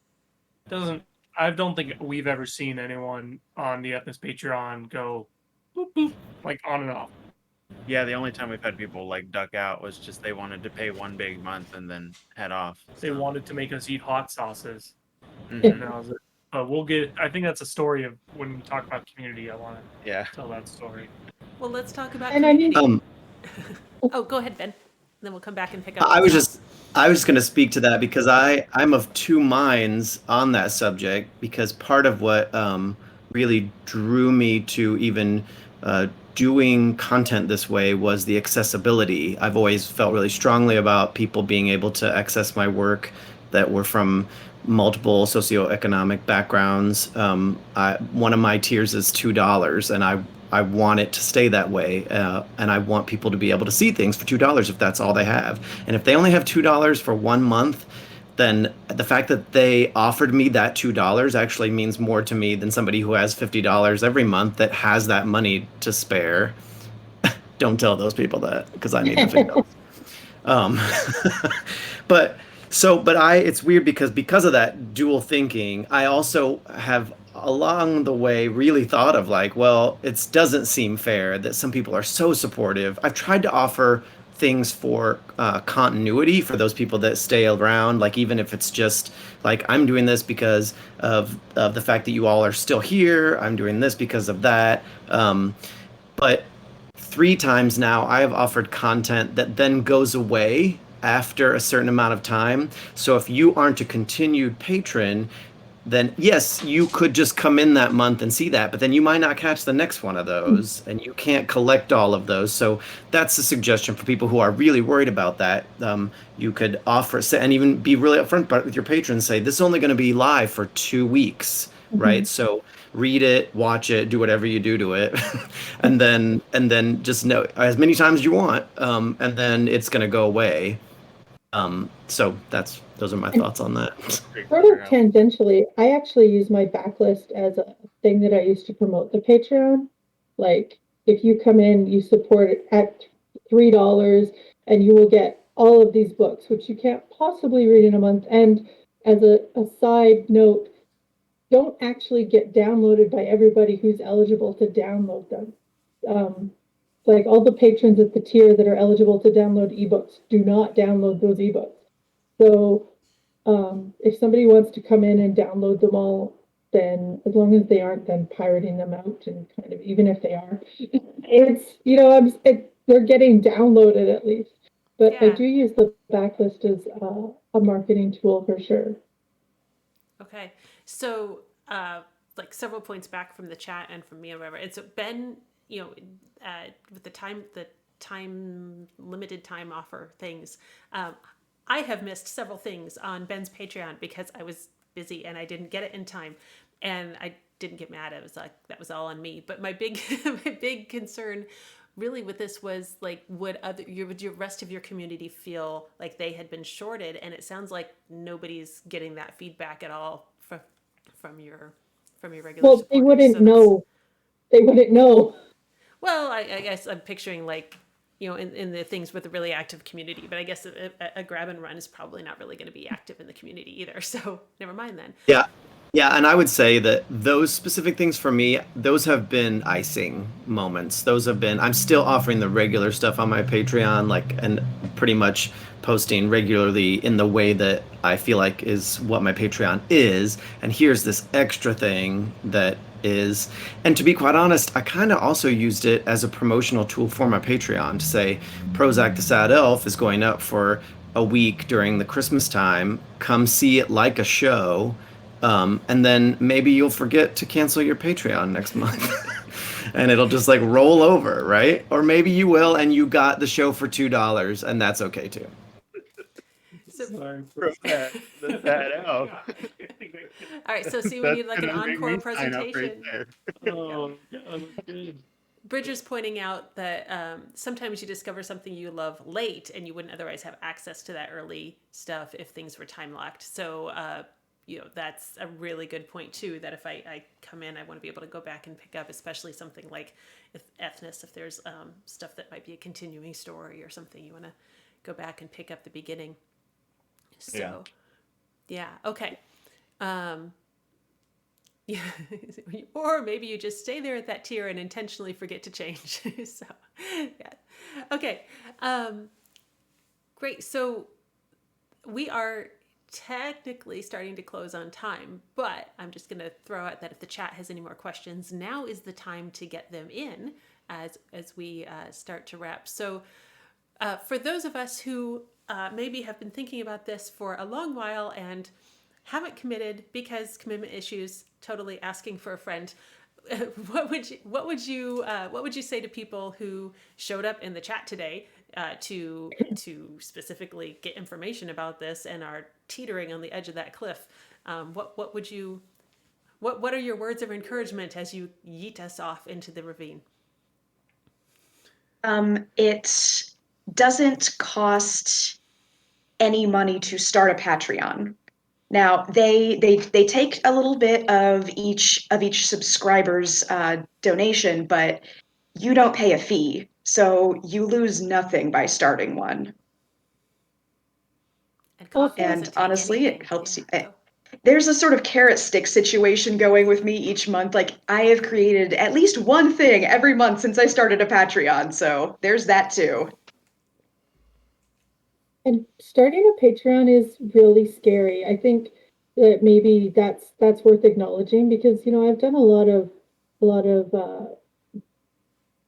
I don't think we've ever seen anyone on the Ethnos Patreon go boop boop, like on and off. Yeah, the only time we've had people like duck out was just they wanted to pay one big month and then head off. They So. wanted to make us eat hot sauces, Mhm. and that was it. But we'll get. I think that's a story of when we talk about community. I want to Yeah. tell that story. Well, let's talk about And I mean, community. Oh, go ahead, Ben. Then we'll come back and pick up I on was sauce. just I was just going to speak to that because I'm of two minds on that subject because part of what really drew me to even doing content this way was the accessibility. I've always felt really strongly about people being able to access my work that were from multiple socioeconomic backgrounds. One of my tiers is $2, and I want it to stay that way, and I want people to be able to see things for $2 if that's all they have. And if they only have $2 for 1 month, then the fact that they offered me that $2 actually means more to me than somebody who has $50 every month that has that money to spare. Don't tell those people that because I need the $50. Um, but it's weird because of that dual thinking, I also have along the way really thought of like, well, it doesn't seem fair that some people are so supportive. I've tried to offer things for continuity for those people that stay around, like even if it's just like I'm doing this because of the fact that you all are still here. I'm doing this because of that. But 3 times now I have offered content that then goes away after a certain amount of time. So if you aren't a continued patron, then yes, you could just come in that month and see that, but then you might not catch the next one of those and you can't collect all of those. So that's a suggestion for people who are really worried about that. You could offer and even be really upfront with your patrons, say this is only going to be live for 2 weeks, right? So read it, watch it, do whatever you do to it, and then just know as many times as you want, and then it's going to go away. So those are my thoughts on that. Great sort of figure out. tangentially, I actually use my backlist as a thing that I use to promote the Patreon. Like, if you come in, you support it at $3, and you will get all of these books, which you can't possibly read in a month. And as a side note, don't actually get downloaded by everybody who's eligible to download them. Like all the patrons at the tier that are eligible to download ebooks do not download those ebooks. So if somebody wants to come in and download them all, then as long as they aren't then pirating them out, and kind of even if they are, it's they're getting downloaded at least. But I Yeah. do use the backlist as a marketing tool for sure. Okay. So, like several points back from the chat and from me or whatever. It's Ben, with the time limited time offer things. I have missed several things on Ben's Patreon because I was busy and I didn't get it in time, and I didn't get mad. It was like that was all on me. But my big my big concern really with this was like would your rest of your community feel like they had been shorted, and it sounds like nobody's getting that feedback at all from your regular Well, they supporters. wouldn't So that's know. They wouldn't know. well, I guess I'm picturing like in the things with a really active community, but I guess a grab and run is probably not really going to be active in the community either. So never mind then. Yeah. Yeah, and I would say that those specific things for me, those have been icing moments. Those have been I'm still offering the regular stuff on my Patreon, like, and pretty much posting regularly in the way that I feel like is what my Patreon is. And here's this extra thing that is, and to be quite honest, I kind of also used it as a promotional tool for my Patreon to say Prozac the Sad Elf is going up for a week during the Christmas time. Come see it like a show. And then maybe you'll forget to cancel your Patreon next month. And it'll just like roll over, right? Or maybe you will and you got the show for $2 and that's okay too. So, Sorry. The sad elf. all right. So see, we need like an That's gonna make encore me sign up right presentation. there. Oh, God, good. Bridger's pointing out that sometimes you discover something you love late, and you wouldn't otherwise have access to that early stuff if things were time locked. So, that's a really good point too. That if I come in, I want to be able to go back and pick up, especially something like Ethnos. If there's stuff that might be a continuing story or something, you want to go back and pick up the beginning. So, yeah, okay. Yeah, or maybe you just stay there at that tier and intentionally forget to change. So, yeah, Okay. Um, great. So we are technically starting to close on time, but I'm just going to throw out that if the chat has any more questions, now is the time to get them in as we start to wrap. So for those of us who maybe have been thinking about this for a long while and haven't committed because commitment issues, totally asking for a friend. What would you say to people who showed up in the chat today to specifically get information about this and are teetering on the edge of that cliff? What would you what are your words of encouragement as you yeet us off into the ravine? It doesn't cost any money to start a Patreon. Now they take a little bit of each subscriber's donation, but you don't pay a fee, so you lose nothing by starting one. And coffee And doesn't take honestly, anything. it helps Yeah, you. go. There's a sort of carrot stick situation going with me each month. Like I have created at least one thing every month since I started a Patreon, so there's that too. And starting a Patreon is really scary. I think that maybe that's worth acknowledging because I've done a lot of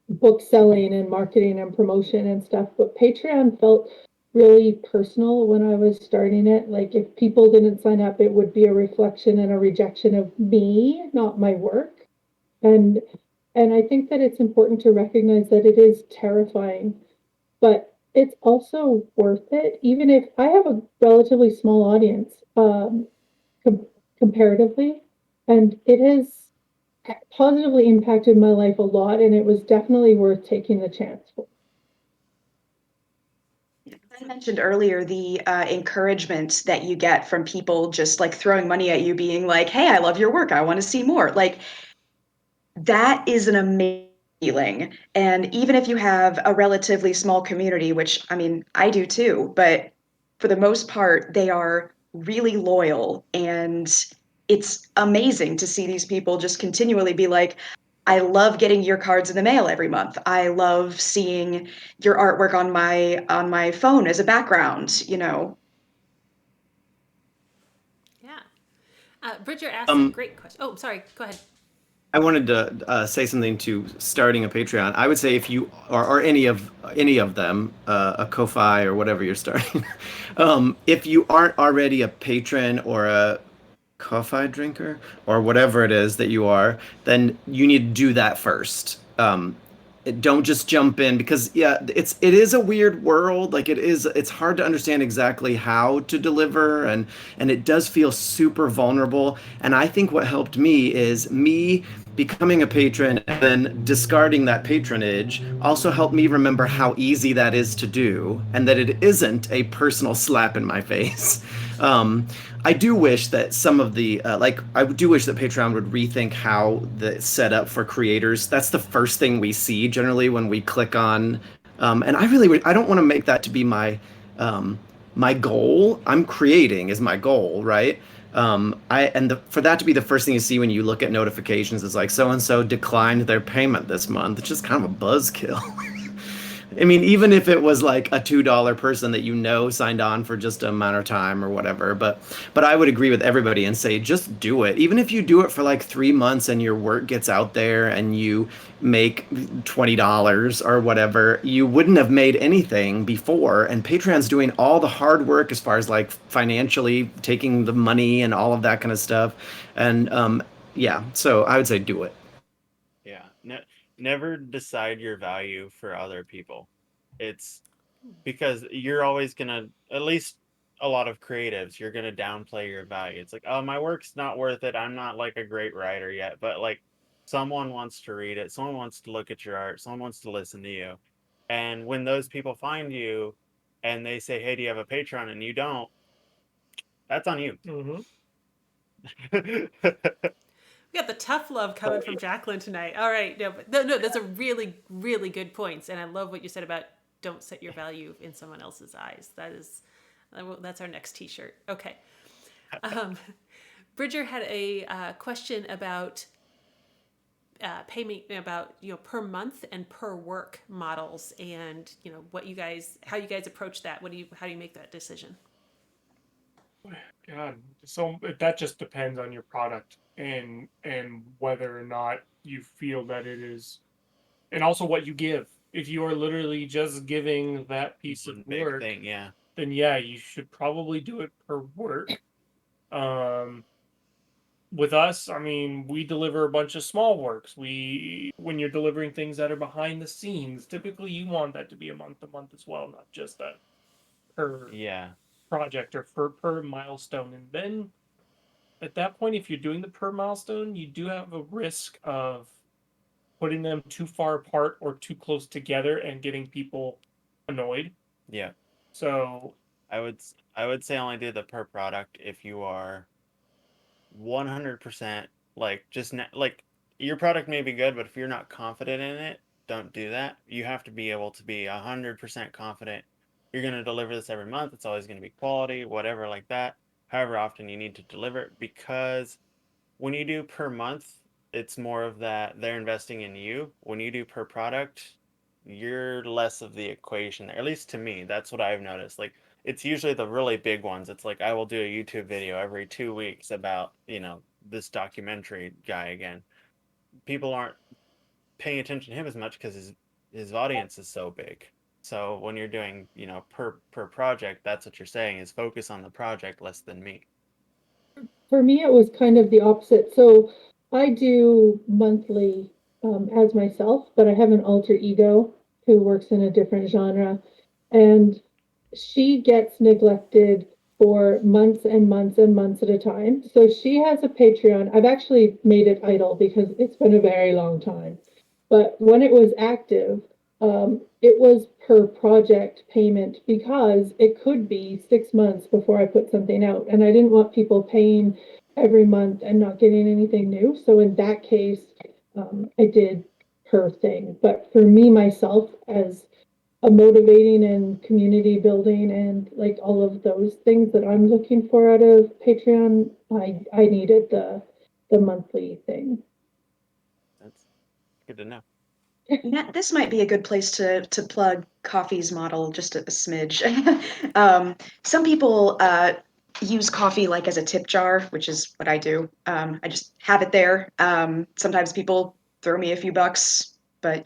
book selling and marketing and promotion and stuff, but Patreon felt really personal when I was starting it. Like if people didn't sign up, it would be a reflection and a rejection of me, not my work. And and I think that it's important to recognize that it is terrifying, but it's also worth it, even if I have a relatively small audience, com comparatively, and it has positively impacted my life a lot, and it was definitely worth taking the chance for. I mentioned earlier the encouragement that you get from people just like throwing money at you, being like, "Hey, I love your work. I want to see more." Like that is an amazing feeling. And even if you have a relatively small community, which I mean, I do too, but for the most part, they are really loyal. And it's amazing to see these people just continually be like, I love getting your cards in the mail every month. I love seeing your artwork on my phone as a background, you know. Yeah. Bridger asked a Um, great question. Oh, sorry. Go ahead. I wanted to say something to starting a Patreon. I would say if you or any of them, a Ko-fi or whatever you're starting, if you aren't already a patron or a coffee drinker or whatever it is that you are, then you need to do that first. Don't just jump in because yeah, it is a weird world. Like it's hard to understand exactly how to deliver and it does feel super vulnerable. And I think what helped me is me becoming a patron and then discarding that patronage also helped me remember how easy that is to do and that it isn't a personal slap in my face. I do wish that some of the I do wish that Patreon would rethink how the set up for creators. That's the first thing we see generally when we click on, and I don't want to make that to be my goal. I'm creating is my goal, right? For that to be the first thing you see when you look at notifications is like so and so declined their payment this month. It's just kind of a buzzkill. I mean, even if it was like a $2 person that signed on for just a amount of time or whatever, but I would agree with everybody and say just do it. Even if you do it for like 3 months and your work gets out there and you make $20 or whatever, you wouldn't have made anything before. And Patreon's doing all the hard work as far as like financially taking the money and all of that kind of stuff. And yeah, so I would say do it. Yeah. Never decide your value for other people. It's because you're always gonna, at least a lot of creatives, you're gonna downplay your value. It's like, oh, my work's not worth it. I'm not like a great writer yet, but like someone wants to read it, someone wants to look at your art, someone wants to listen to you. And when those people find you and they say, hey, do you have a Patreon? And you don't, that's on you. Hmm. We got the tough love coming from Jacqueline tonight. All right, no, but no, those are really, really good points, and I love what you said about don't set your value in someone else's eyes. That's our next T-shirt. Okay, um, Bridger had a question about pay me about per month and per work models, and how you guys approach that. How do you make that decision? God, so that just depends on your product and whether or not you feel that it is, and also what you give. If you are literally just giving that piece of One big work, thing, yeah. then yeah, you should probably do it per work. With us, I mean, we deliver a bunch of small works. When you're delivering things that are behind the scenes, typically you want that to be a month as well, not just a per Yeah. project or per milestone. And then at that point, if you're doing the per milestone, you do have a risk of putting them too far apart or too close together and getting people annoyed. Yeah. So I would say only do the per product if you are 100% like like your product may be good, but if you're not confident in it, don't do that. You have to be able to be 100% confident you're going to deliver this every month. It's always going to be quality, whatever like that. However often you need to deliver it, because when you do per month, it's more of that they're investing in you. When you do per product, you're less of the equation there. At least to me, that's what I've noticed. Like it's usually the really big ones. It's like I will do a YouTube video every 2 weeks about, this documentary guy again. People aren't paying attention to him as much because his audience is so big. So when you're doing, per project, that's what you're saying is focus on the project less than me. For me, it was kind of the opposite. So I do monthly as myself, but I have an alter ego who works in a different genre, and she gets neglected for months and months and months at a time. So she has a Patreon. I've actually made it idle because it's been a very long time. But when it was active, it was per project payment because it could be 6 months before I put something out. And I didn't want people paying every month and not getting anything new. So in that case, I did per thing. But for me, myself, as a motivating and community building and like all of those things that I'm looking for out of Patreon, I needed the monthly thing. That's good to know. This might be a good place to plug Coffee's model just a smidge. Some people use coffee like as a tip jar, which is what I do. I just have it there. Sometimes people throw me a few bucks, but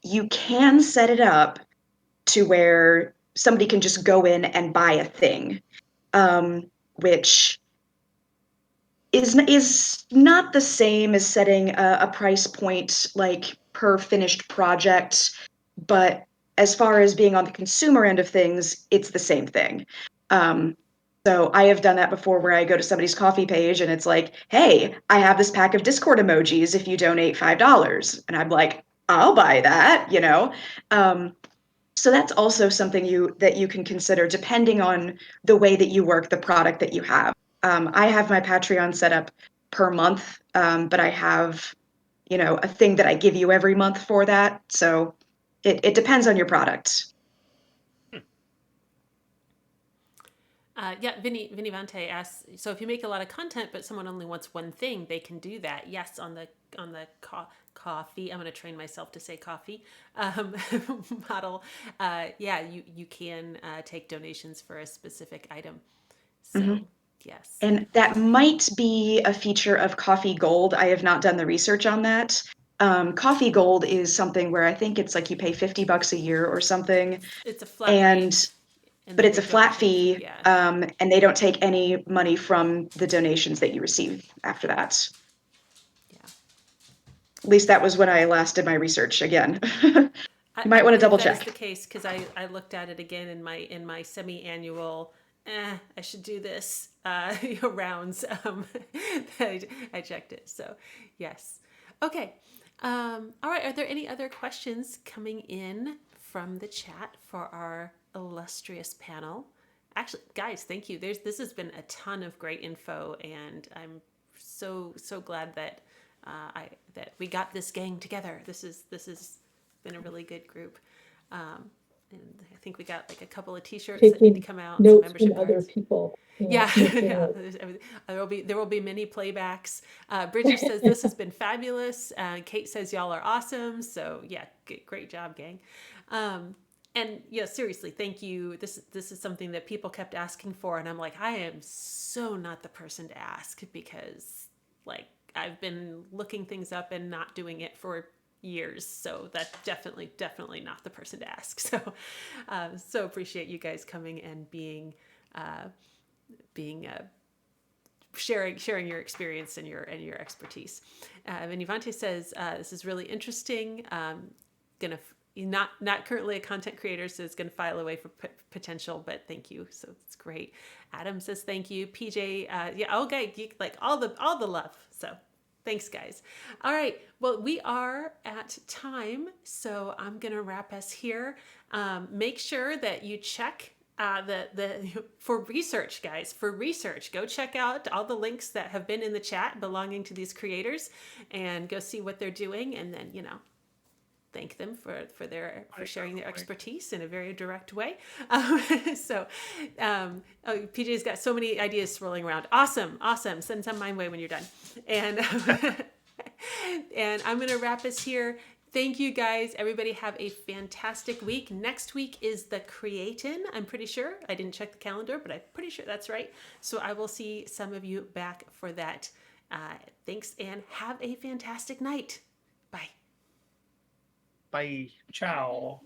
you can set it up to where somebody can just go in and buy a thing, which is not the same as setting a price point like per finished project, but as far as being on the consumer end of things, it's the same thing. So I have done that before where I go to somebody's coffee page and it's like, hey, I have this pack of Discord emojis if you donate $5. And I'm like, I'll buy that. So that's also something that you can consider depending on the way that you work, the product that you have. I have my Patreon set up per month, but I have, a thing that I give you every month for that. So it depends on your product. Yeah, Vinny Vante asks. So if you make a lot of content, but someone only wants one thing, they can do that. Yes, on the coffee. I'm going to train myself to say coffee model. Yeah, you can take donations for a specific item. So Mhm. yes. And that might be a feature of Coffee Gold. I have not done the research on that. Coffee Gold is something where I think it's like you pay $50 a year or something, It's a flat and rate, and but then it's they a don't flat take. fee, Yeah. and they don't take any money from the donations that you receive after that. Yeah. At least that was when I last did my research again. You I might want to believe double that is check. the case because I looked at it again in my semi-annual. I should do this rounds. I checked it. So yes. Okay. All right. Are there any other questions coming in from the chat for our illustrious panel? Actually, guys, thank you. This has been a ton of great info, and I'm so glad that that we got this gang together. This is been a really good group. And I think we got like a couple of T-shirts that need to Taking come out. And some notes membership from other cards. people. Yeah, making yeah. notes. There will be many playbacks. Bridget says this has been fabulous. Kate says y'all are awesome. So yeah, great job, gang. And yeah, seriously, thank you. This is something that people kept asking for, and I'm like, I am so not the person to ask, because like I've been looking things up and not doing it for years. So that's definitely not the person to ask. So appreciate you guys coming and being sharing your experience and your expertise. And Yvonne says this is really interesting. Gonna not currently a content creator, so it's gonna file away for potential, but thank you. So it's great. Adam says thank you. PJ, yeah, okay, like all the love. So thanks, guys. All right. Well, we are at time, so I'm gonna wrap us here. Make sure that you check for research, guys. For research, go check out all the links that have been in the chat belonging to these creators, and go see what they're doing, and then thank them for sharing their expertise in a very direct way. PJ's got so many ideas swirling around. Awesome. Send some my way when you're done. And and I'm gonna wrap us here. Thank you, guys. Everybody have a fantastic week. Next week is the Creatin', I'm pretty sure. I didn't check the calendar, but I'm pretty sure that's right. So I will see some of you back for that. Thanks, and have a fantastic night. Bye. Bye. Ciao.